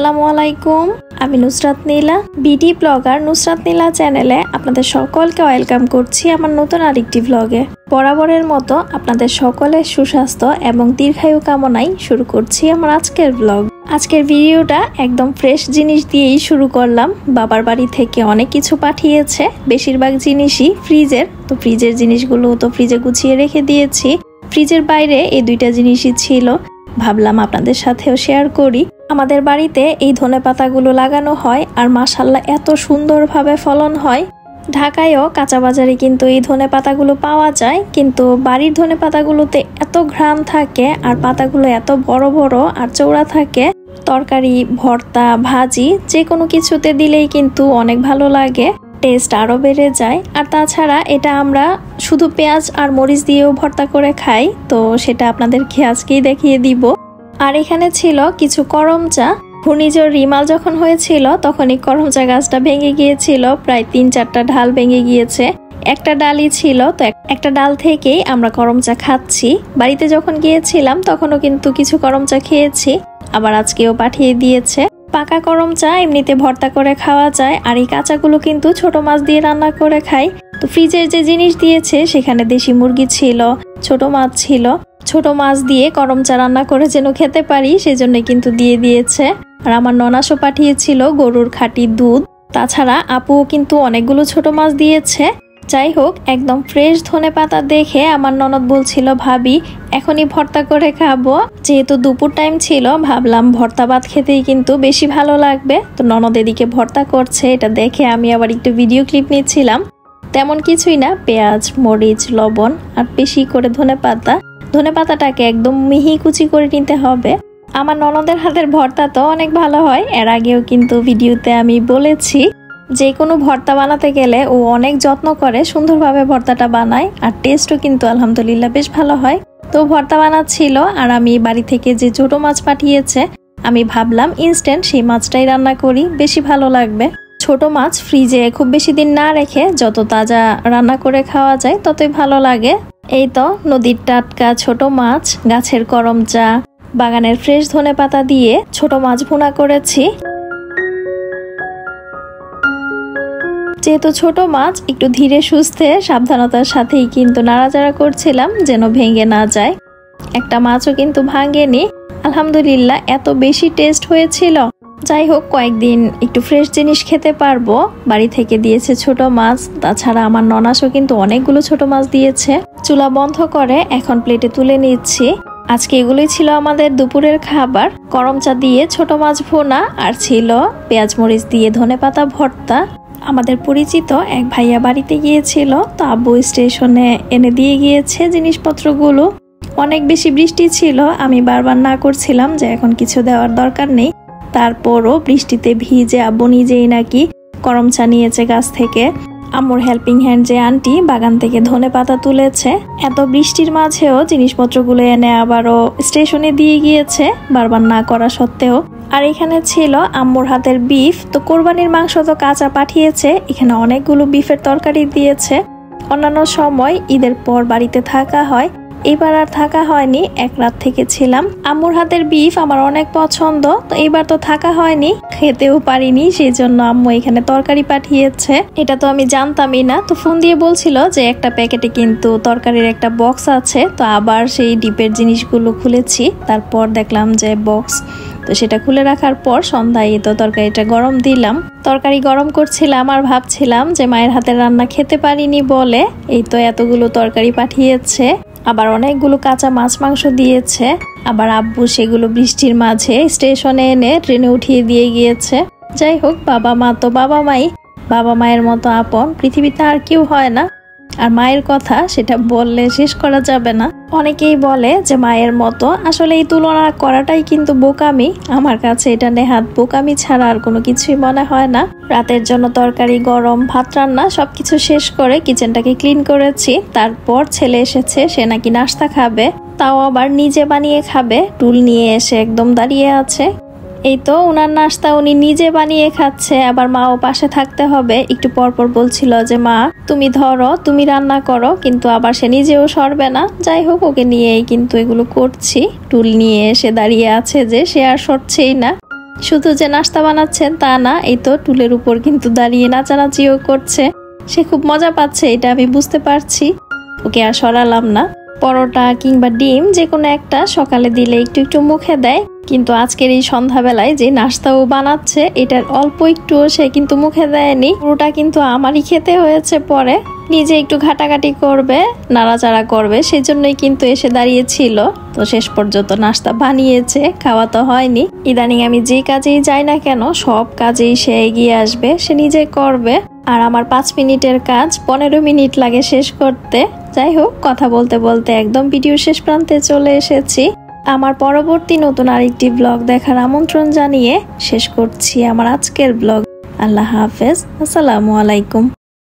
আসসালামু আলাইকুম। আমি নুসরাত নীলা, বিডি ব্লগার নুসরাত নীলা চ্যানেলে আপনাদের সকলকে ওয়েলকাম করছি আমার নতুন আরেকটি ব্লগে। বরাবরের মতো আপনাদের সকলের সুস্বাস্থ্য এবং দীর্ঘায়ু কামনায় শুরু করছি আমার আজকের ব্লগ। আজকের ভিডিওটা একদম ফ্রেশ জিনিস দিয়েই শুরু করলাম। বাবার বাড়ি থেকে অনেক কিছু পাঠিয়েছে, বেশিরভাগ জিনিসই ফ্রিজের। তো ফ্রিজের জিনিসগুলো তো ফ্রিজে গুছিয়ে রেখে দিয়েছি। ফ্রিজের বাইরে এই দুইটা জিনিসই ছিল, ভাবলাম আপনাদের সাথেও শেয়ার করি। আমাদের বাড়িতে এই ধনেপাতাগুলো লাগানো হয় আর মাশাআল্লাহ এত সুন্দরভাবে ফলন হয়। ঢাকায়ও কাঁচা বাজারে কিন্তু এই ধনেপাতাগুলো পাওয়া যায়, কিন্তু বাড়ির ধনেপাতাগুলোতে এত ঘ্রাণ থাকে আর পাতাগুলো এত বড় বড় আর চওড়া থাকে। তরকারি, ভর্তা, ভাজি যে কোনো কিছুতে দিলেই কিন্তু অনেক ভালো লাগে, টেস্ট আরও বেড়ে যায়। আর তাছাড়া এটা আমরা শুধু পেঁয়াজ আর মরিচ দিয়েও ভর্তা করে খাই, তো সেটা আপনাদেরকে আজকেই দেখিয়ে দিব। আর এখানে ছিল কিছু করমচা। ঘূর্ণিঝড় রিমাল যখন হয়েছিল তখনই করমচা গাছটা ভেঙে গিয়েছিল, প্রায় 3-4টা ডাল ভেঙে গিয়েছে। একটা ডালই ছিল, তো একটা ডাল থেকেই আমরা করমচা খাচ্ছি। বাড়িতে যখন গিয়েছিলাম তখনও কিন্তু কিছু করমচা খেয়েছি, আবার আজকেও পাঠিয়ে দিয়েছে। পাকা করমচা এমনিতে ভর্তা করে খাওয়া যায়, আর এই কাঁচাগুলো কিন্তু ছোট মাছ দিয়ে রান্না করে খাই। তো ফ্রিজের যে জিনিস দিয়েছে সেখানে দেশি মুরগি ছিল, ছোট মাছ ছিল। ছোট মাছ দিয়ে করমচা রান্না করে যেন খেতে পারি সেজন্য কিন্তু দিয়ে দিয়েছে। আর আমার ননাসও পাঠিয়েছিল গরুর খাঁটি দুধ। তাছাড়া আপুও কিন্তু অনেকগুলো ছোট মাছ দিয়েছে। যাই হোক, একদম ফ্রেশ ধনেপাতা দেখে আমার ননদ বলছিল, ভাবি এখনই ভর্তা করে খাবো। যেহেতু দুপুর টাইম ছিল, ভাবলাম ভর্তা ভাত খেতেই কিন্তু বেশি ভালো লাগবে। তো ননদ এদিকে ভর্তা করছে, এটা দেখে আমি আবার একটু ভিডিও ক্লিপ নিচ্ছিলাম। তেমন কিছুই না, পেঁয়াজ, মরিচ, লবণ আর বেশি করে ধনেপাতাটাকে একদম মিহি কুচি করে নিতে হবে। আমার ননদের হাতের ভর্তা তো অনেক ভালো হয়, এর আগেও কিন্তু ভিডিওতে আমি বলেছি। যে কোনো ভর্তা বানাতে গেলে ও অনেক যত্ন করে সুন্দরভাবে ভর্তাটা বানায়, আর টেস্টও কিন্তু আলহামদুলিল্লাহ বেশ ভালো হয়। তো ভর্তা বানাচ্ছিল, আর আমি বাড়ি থেকে যে ছোট মাছ পাঠিয়েছে আমি ভাবলাম ইনস্ট্যান্ট সেই মাছটাই রান্না করি, বেশি ভালো লাগবে। ছোট মাছ ফ্রিজে খুব বেশি দিন না রেখে যত তাজা রান্না করে খাওয়া যায় ততই ভালো লাগে। এই তো নদীর টাটকা ছোট মাছ, গাছের করমচা, বাগানের ফ্রেশ ধনেপাতা দিয়ে ছোট মাছ ভুনা করেছি। যেহেতু ছোট মাছ, একটু ধীরে সুস্থে সাবধানতার সাথেই কিন্তু নাড়াচাড়া করছিলাম যেন ভেঙে না যায়। একটা মাছও কিন্তু ভাঙেনি, আলহামদুলিল্লাহ এত বেশি টেস্ট হয়েছিল। যাই হোক, কয়েকদিন একটু ফ্রেশ জিনিস খেতে পারবো। বাড়ি থেকে দিয়েছে ছোট মাছ, তাছাড়া আমার ননাসও কিন্তু অনেকগুলো ছোট মাছ দিয়েছে। চুলা বন্ধ করে এখন প্লেটে তুলে নিচ্ছি। আজকে এগুলোই ছিল আমাদের দুপুরের খাবার। করমচা দিয়ে ছোট মাছ ভুনা, আর ছিল পেঁয়াজ মরিচ দিয়ে ধনেপাতা ভর্তা। আমাদের পরিচিত এক ভাইয়া বাড়িতে গিয়েছিল, তো আব্বু স্টেশনে এনে দিয়ে গিয়েছে জিনিসপত্রগুলো। অনেক বেশি বৃষ্টি ছিল, আমি বারবার না করছিলাম যে এখন কিছু দেওয়ার দরকার নেই। তারপরও বৃষ্টিতে ভিজে আব্বু নিজেই নাকি করমচা নিয়েছে গাছ থেকে। আম্মুর হেল্পিং হ্যান্ড যে আন্টি বাগান থেকে ধনেপাতা তুলেছে। এত বৃষ্টির মাঝেও জিনিসপত্রগুলো এনে আবারও স্টেশনে দিয়ে গিয়েছে, বারবার না করা সত্ত্বেও। আর এখানে ছিল আম্মুর হাতের বিফ। তো কোরবানির মাংস তো কাঁচা পাঠিয়েছে, এখানে অনেকগুলো বিফের তরকারি দিয়েছে। অন্যান্য সময় ঈদের পর বাড়িতে থাকা হয়, এবার আর থাকা হয়নি, এক রাত থেকে ছিলাম। আম্মুর হাতের বিফ আমার অনেক পছন্দ, তো এবার তো থাকা হয়নি, খেতেও পারিনি, সেই জন্য আম্মু এখানে তরকারি পাঠিয়েছে। এটা তো আমি জানতামই না। তো ফোন দিয়ে বলছিল যে একটা প্যাকেটে কিন্তু তরকারির একটা বক্স আছে। তো আবার সেই ডিপের জিনিসগুলো খুলেছি, তারপর দেখলাম যে বক্স। তো সেটা খুলে রাখার পর সন্ধ্যায় তো তরকারিটা গরম দিলাম। তরকারি গরম করছিলাম আর ভাবছিলাম যে মায়ের হাতের রান্না খেতে পারিনি বলে এই তো এতগুলো তরকারি পাঠিয়েছে। আবার অনেকগুলো কাঁচা মাছ মাংস দিয়েছে। আবার আব্বু সেগুলো বৃষ্টির মাঝে স্টেশনে এনে ট্রেনে উঠিয়ে দিয়ে গিয়েছে। যাই হোক, বাবা মা তো বাবা মাই, বাবা মায়ের মতো আপন পৃথিবীতে আর কেউ হয় না। আর মায়ের কথা সেটা বললে শেষ করা যাবে না। অনেকেই বলে যে মায়ের মতো, আসলে এই তুলনা করাটাই কিন্তু বোকামি। আমার কাছে এটা নেহাত বোকামি ছাড়া আর কোনো কিছুই মনে হয় না। রাতের জন্য তরকারি গরম, ভাত রান্না সবকিছু শেষ করে কিচেনটাকে ক্লিন করেছি। তারপর ছেলে এসেছে, সে নাকি নাস্তা খাবে, তাও আবার নিজে বানিয়ে খাবে। টুল নিয়ে এসে একদম দাঁড়িয়ে আছে। এই তো ওনার নাস্তা উনি নিজে বানিয়ে খাচ্ছে, আবার মাও পাশে থাকতে হবে। একটু পরপর বলছিল যে মা তুমি ধরো, তুমি রান্না করো, কিন্তু আবার সে নিজেও সরবে না। যাই হোক, ওকে নিয়েই কিন্তু এগুলো করছি। টুল নিয়ে এসে দাঁড়িয়ে আছে যে, সে আর সরছেই না। শুধু যে নাস্তা বানাচ্ছেন তা না, এই তো টুলের উপর কিন্তু দাঁড়িয়ে নাচানাচিও করছে। সে খুব মজা পাচ্ছে, এটা আমি বুঝতে পারছি। ওকে আর সরালাম না। পরোটা কিংবা ডিম যে কোনো একটা সকালে দিলে একটু একটু মুখে দেয়, কিন্তু আজকের এই সন্ধ্যাবেলায় যে নাস্তাও বানাচ্ছে এটার অল্প একটুও সে কিন্তু মুখে দেয়নি। পুরোটা কিন্তু আমারই খেতে হয়েছে। পরে নিজে একটু ঘাটাঘাটি করবে, নাড়াচাড়া করবে, সেজন্যই কিন্তু এসে দাঁড়িয়েছিল। তো শেষ পর্যন্ত নাস্তা বানিয়েছে, খাওয়া তো হয়নি। ইদানিং আমি যে কাজেই যাই না কেন সব কাজেই সে এগিয়ে আসবে, সে নিজে করবে। আর আমার 5 মিনিটের কাজ 15 মিনিট লাগে শেষ করতে। যাই হোক, কথা বলতে বলতে একদম ভিডিও শেষ প্রান্তে চলে এসেছি। আমার পরবর্তী নতুন আরেকটি ব্লগ দেখার আমন্ত্রণ জানিয়ে শেষ করছি আমার আজকের ব্লগ। আল্লাহ হাফেজ, আসসালামু আলাইকুম।